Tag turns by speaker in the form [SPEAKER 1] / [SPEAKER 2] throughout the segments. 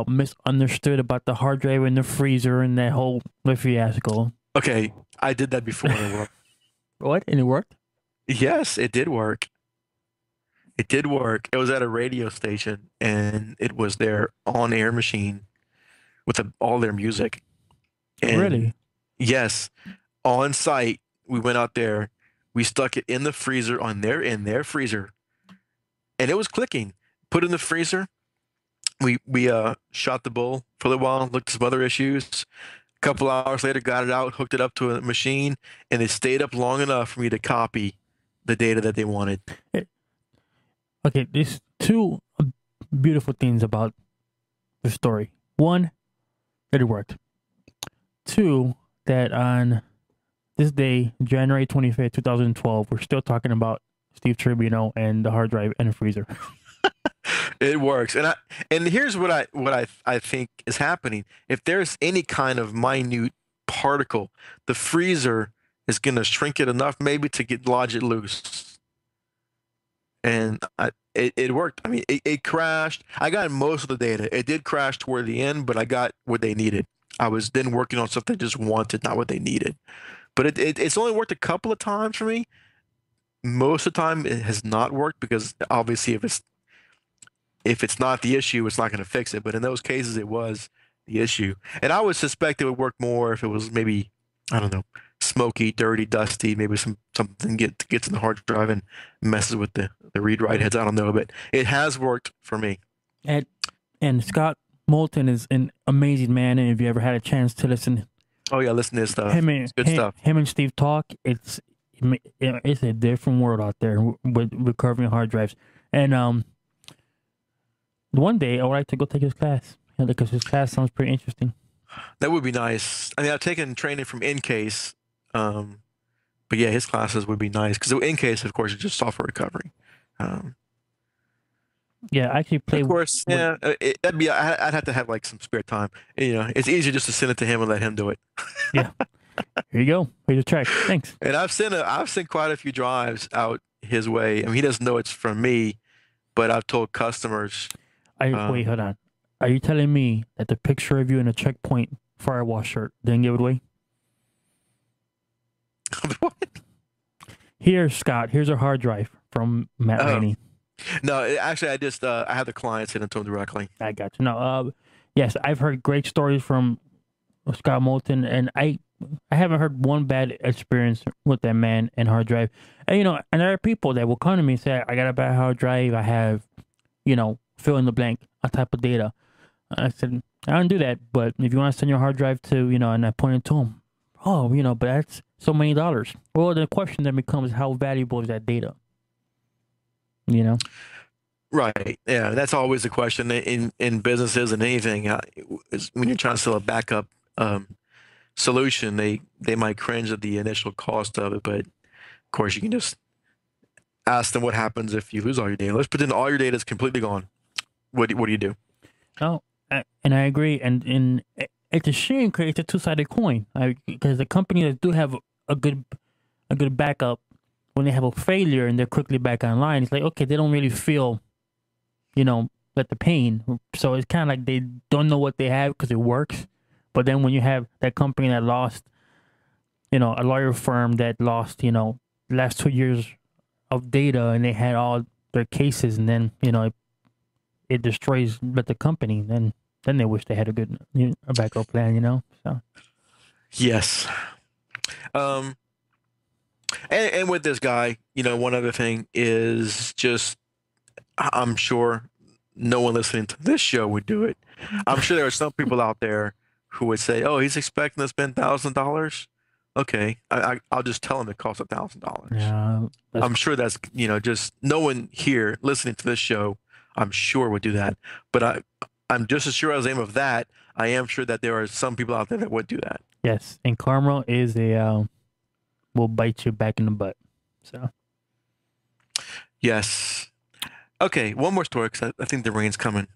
[SPEAKER 1] misunderstood about the hard drive and the freezer and that whole fiasco.
[SPEAKER 2] Okay, I did that before and it worked.
[SPEAKER 1] What? And it worked?
[SPEAKER 2] Yes, it did work. It did work. It was at a radio station and it was their on-air machine with all their music. And
[SPEAKER 1] Really?
[SPEAKER 2] yes, on site, we went out there, we stuck it in the freezer in their freezer, and it was clicking. Put it in the freezer. We shot the bull for a little while, looked at some other issues. A couple hours later, got it out, hooked it up to a machine, and it stayed up long enough for me to copy the data that they wanted.
[SPEAKER 1] Eh, Okay, there's two beautiful things about the story. One, that it worked. Two, that on this day, January 25th, 2012, we're still talking about Steve Tribunal and the hard drive and the freezer.
[SPEAKER 2] It works, and here's what I think is happening. If there's any kind of minute particle, the freezer is going to shrink it enough maybe to get lodge it loose. And it worked. I mean, it crashed. I got most of the data. It did crash toward the end, but I got what they needed. I was then working on something they just wanted, not what they needed. But it's only worked a couple of times for me. Most of the time, it has not worked because obviously, if it's not the issue, it's not going to fix it. But in those cases, it was the issue. And I would suspect it would work more if it was maybe, I don't know, smoky, dirty, dusty, maybe something gets in the hard drive and messes with the read write heads. I don't know, but it has worked for me.
[SPEAKER 1] And and Scott Moulton is an amazing man. And if you ever had a chance to listen,
[SPEAKER 2] Oh yeah, listen to this stuff.
[SPEAKER 1] him and
[SPEAKER 2] It's good stuff.
[SPEAKER 1] him and Steve talk, it's a different world out there with recovering hard drives. And one day I would like to go take his class, because his class sounds pretty interesting.
[SPEAKER 2] That would be nice. I mean, I've taken training from Incase, um, but yeah, his classes would be nice because Incase, of course, is just software recovery. Um,
[SPEAKER 1] Yeah, I actually play
[SPEAKER 2] of course,
[SPEAKER 1] with.
[SPEAKER 2] yeah, that'd be. I'd have to have like some spare time. It's easier just to send it to him and let him do it.
[SPEAKER 1] Yeah, here you go. Here's a track. Thanks.
[SPEAKER 2] And I've sent quite a few drives out his way. I mean, he doesn't know it's from me, but I've told customers.
[SPEAKER 1] I Wait,
[SPEAKER 2] Um,
[SPEAKER 1] hold on. Are you telling me that the picture of you in a checkpoint firewall shirt didn't give it away? Here, Scott. Here's a hard drive from Matt
[SPEAKER 2] oh
[SPEAKER 1] Rainey.
[SPEAKER 2] no, actually, I had the client send it to him directly.
[SPEAKER 1] I got you. No, yes, I've heard great stories from Scott Moulton, and I haven't heard one bad experience with that man and hard drive. And and there are people that will come to me and say, "I got a bad hard drive. I have, fill in the blank, a type of data." I said, "I don't do that, but if you want to send your hard drive to, and I pointed to him, oh, but that's so many dollars." Well, the question then becomes, how valuable is that data? You know?
[SPEAKER 2] Right. Yeah, that's always the question in businesses and anything. Is when you're trying to sell a backup solution, they might cringe at the initial cost of it, but of course you can just ask them what happens if you lose all your data. Let's pretend all your data is completely gone. What do you do?
[SPEAKER 1] Oh, and I agree. And it's a shame because it's a two-sided coin. Because the companies that do have a good backup, when they have a failure and they're quickly back online, it's like, okay, they don't really feel, like the pain. So it's kind of like they don't know what they have because it works. But then when you have that company that lost, a lawyer firm that lost, last 2 years of data, and they had all their cases, and then it destroys the company. Then they wish they had a good a backup plan. So
[SPEAKER 2] Yes. Um, and with this guy, one other thing is just I'm sure no one listening to this show would do it. I'm sure there are some people out there who would say, "Oh, he's expecting to spend $1,000. Okay, I'll just tell him it costs $1,000."
[SPEAKER 1] yeah, that's
[SPEAKER 2] I'm sure that's just no one here listening to this show. I'm sure would do that. But I'm just as sure as I am of that. I am sure that there are some people out there that would do that.
[SPEAKER 1] yes. And karma is a will bite you back in the butt. So
[SPEAKER 2] Yes. Okay, one more story because I think the rain's coming.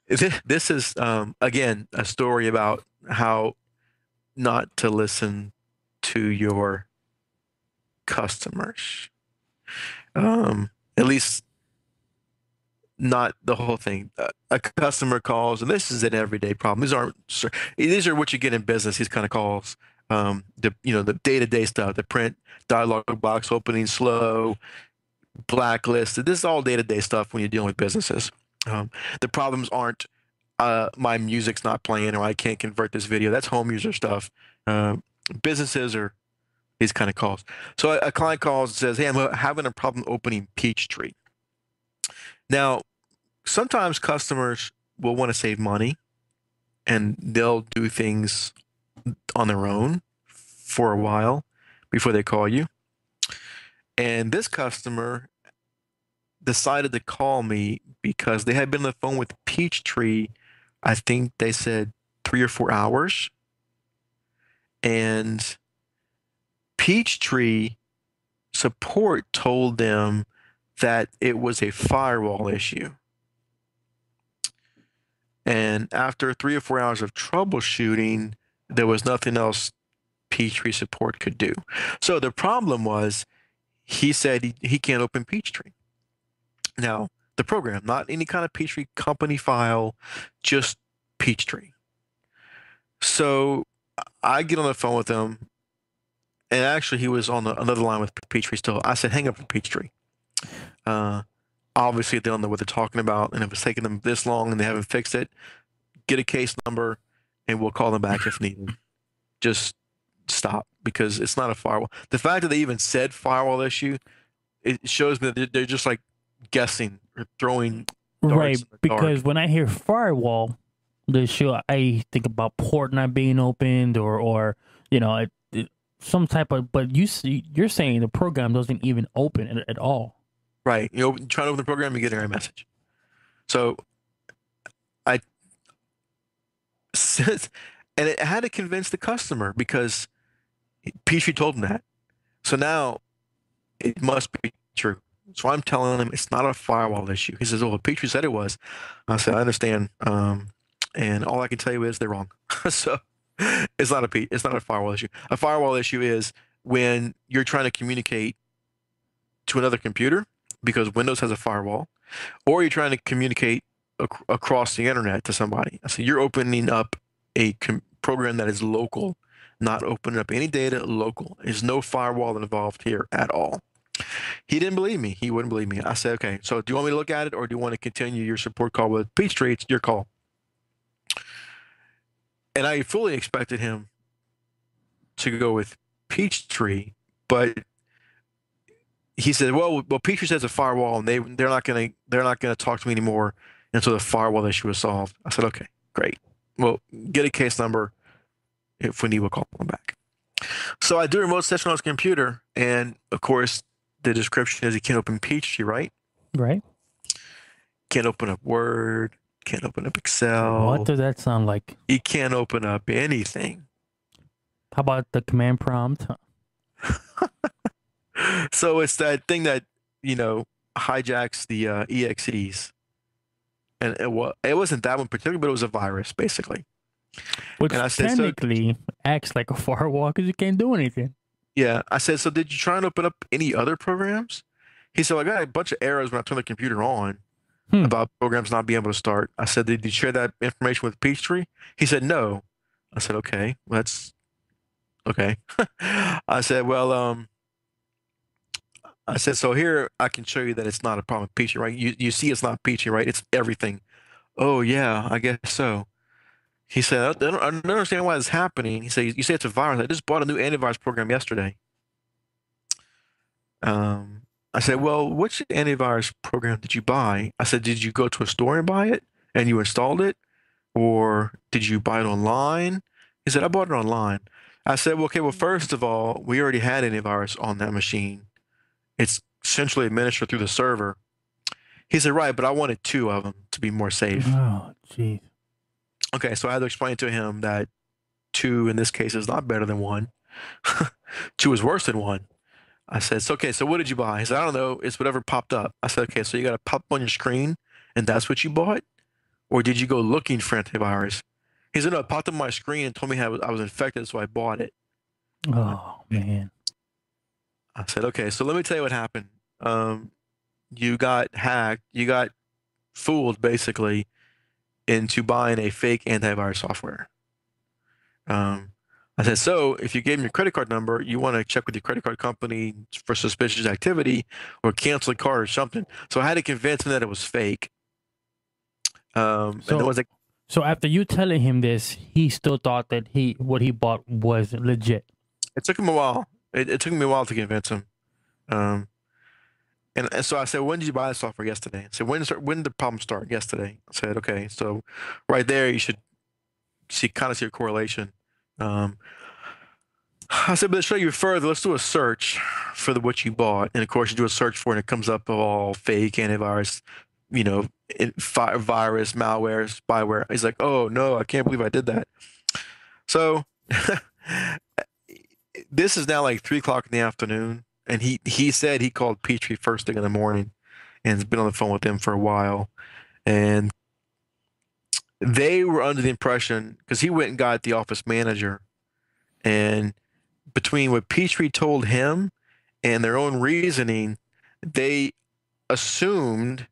[SPEAKER 2] This is again a story about how not to listen to your customers. At least not the whole thing. A customer calls, and this is an everyday problem. These are what you get in business. These kind of calls, the day-to-day stuff, the print dialogue box opening slow, blacklisted. This is all day-to-day stuff when you're dealing with businesses. The problems aren't my music's not playing or I can't convert this video. That's home user stuff. Businesses are these kind of calls. So a client calls and says, "Hey, I'm having a problem opening Peachtree." Now, sometimes customers will want to save money and they'll do things on their own for a while before they call you. And this customer decided to call me because they had been on the phone with Peachtree. I think they said 3 or 4 hours. And Peachtree support told them that it was a firewall issue. And after 3 or 4 hours of troubleshooting, there was nothing else Peachtree support could do. So the problem was, he said he can't open Peachtree. Now, the program, not any kind of Peachtree company file, just Peachtree. So I get on the phone with him, and actually he was on another line with Peachtree still. I said, hang up with Peachtree. Obviously, they don't know what they're talking about, and if it's taking them this long and they haven't fixed it, get a case number, and we'll call them back if needed. Just stop, because it's not a firewall. The fact that they even said firewall issue, it shows me that they're just like guessing or throwing darts
[SPEAKER 1] Right,
[SPEAKER 2] in the
[SPEAKER 1] because
[SPEAKER 2] dark.
[SPEAKER 1] when I hear firewall, the issue, I think about port not being opened, or some type of. But you're saying the program doesn't even open at all.
[SPEAKER 2] Right. You try to open the program, you get an error message. So I said, and it had to convince the customer because Peachtree told him that. So now it must be true. So I'm telling him it's not a firewall issue. He says, "Oh, well, Peachtree said it was." I said, "I understand, and all I can tell you is they're wrong." So it's not a firewall issue. A firewall issue is when you're trying to communicate to another computer because Windows has a firewall, or you're trying to communicate across the internet to somebody. So you're opening up a program that is local, not opening up any data local. There's no firewall involved here at all. He didn't believe me. He wouldn't believe me. I said, "Okay, so do you want me to look at it, or do you want to continue your support call with Peachtree? It's your call." And I fully expected him to go with Peachtree, but he said, "Well, Peachtree says a firewall, and they're not gonna talk to me anymore until the firewall issue is solved." I said, "Okay, great. Well, get a case number. If we need, we'll call them back." So I do a remote session on his computer, and of course, the description is he can't open Peachtree, right?
[SPEAKER 1] Right.
[SPEAKER 2] Can't open up Word, can't open up
[SPEAKER 1] What
[SPEAKER 2] Excel.
[SPEAKER 1] does that sound like?
[SPEAKER 2] He can't open up anything.
[SPEAKER 1] How about the command prompt?
[SPEAKER 2] So it's that thing that, hijacks the EXEs. And it wasn't that one particularly, but it was a virus, basically.
[SPEAKER 1] Which
[SPEAKER 2] And I said,
[SPEAKER 1] technically acts like a firewall because you can't do anything.
[SPEAKER 2] yeah. I said, "So did you try and open up any other programs?" He said, "Well, I got a bunch of errors when I turned the computer on about programs not being able to start." I said, "Did you share that information with Peachtree?" He said, "No." I said, "Okay, well, that's okay." I said, "Well, I said, so here I can show you that it's not a problem with Peachy, right? You see it's not Peachy, right? It's everything." "Oh, yeah, I guess so." He said, I don't understand why it's happening." He said, "You say it's a virus. I just bought a new antivirus program yesterday." I said, "Well, which antivirus program did you buy?" I said, "Did you go to a store and buy it and you installed it? Or did you buy it online?" He said, "I bought it online." I said, "Well, okay, well, first of all, we already had antivirus on that machine. It's centrally administered through the server." He said, "Right, but I wanted two of them to be more safe."
[SPEAKER 1] Oh, jeez.
[SPEAKER 2] Okay, so I had to explain to him that two in this case is not better than one. Two is worse than one. I said, "So, okay, so what did you buy?" He said, "I don't know. It's whatever popped up." I said, "Okay, so you got to pop up on your screen and that's what you bought? Or did you go looking for antivirus?" He said, "No, it popped up on my screen and told me I was infected, so I bought it."
[SPEAKER 1] Oh, man.
[SPEAKER 2] I said, "Okay, so let me tell you what happened. You got hacked. You got fooled basically into buying a fake antivirus software. Um, I said, so if you gave him your credit card number, you want to check with your credit card company for suspicious activity or cancel a card or something. So I had to convince him that it was fake. And then
[SPEAKER 1] So
[SPEAKER 2] was like,
[SPEAKER 1] so after you telling him this, he still thought that what he bought was legit.
[SPEAKER 2] it took him a while. It took me a while to convince him. Um, and so I said, when did you buy the software yesterday? I said, when did the problem start? Yesterday. I said, okay, so right there you should see a correlation. Um, I said, but to show you further, let's do a search for what you bought. And of course, you do a search for it, and it comes up all fake antivirus, you know, virus, malware, spyware. He's like, oh no, I can't believe I did that. So this is now like 3 o'clock in the afternoon, and he said he called Petrie first thing in the morning, and has been on the phone with him for a while, and they were under the impression because he went and got the office manager, and between what Petrie told him and their own reasoning, they assumed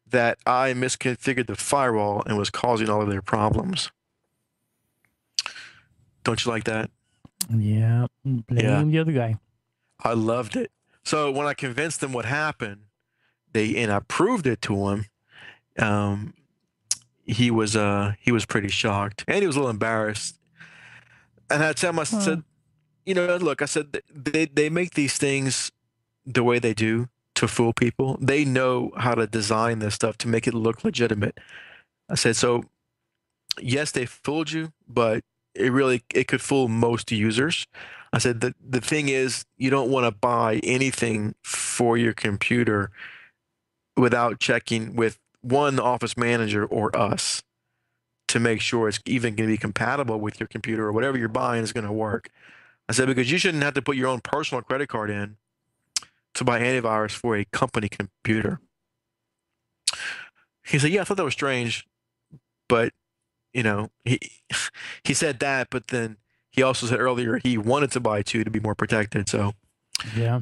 [SPEAKER 2] that I misconfigured the firewall and was causing all of their problems. Don't you like that?
[SPEAKER 1] Yeah, blame the other guy.
[SPEAKER 2] I loved it. So when I convinced them what happened, and I proved it to him, um, he was pretty shocked and he was a little embarrassed. And I tell him, I said, look, I said they make these things the way they do to fool people. They know how to design this stuff to make it look legitimate. I said, so yes, they fooled you, but it could fool most users. I said the thing is you don't want to buy anything for your computer without checking with one office manager or us to make sure it's even going to be compatible with your computer or whatever you're buying is going to work. I said, because you shouldn't have to put your own personal credit card in to buy antivirus for a company computer. He said, yeah, I thought that was strange, but he he said that, but then he also said earlier he wanted to buy two to be more protected. So
[SPEAKER 1] Yeah.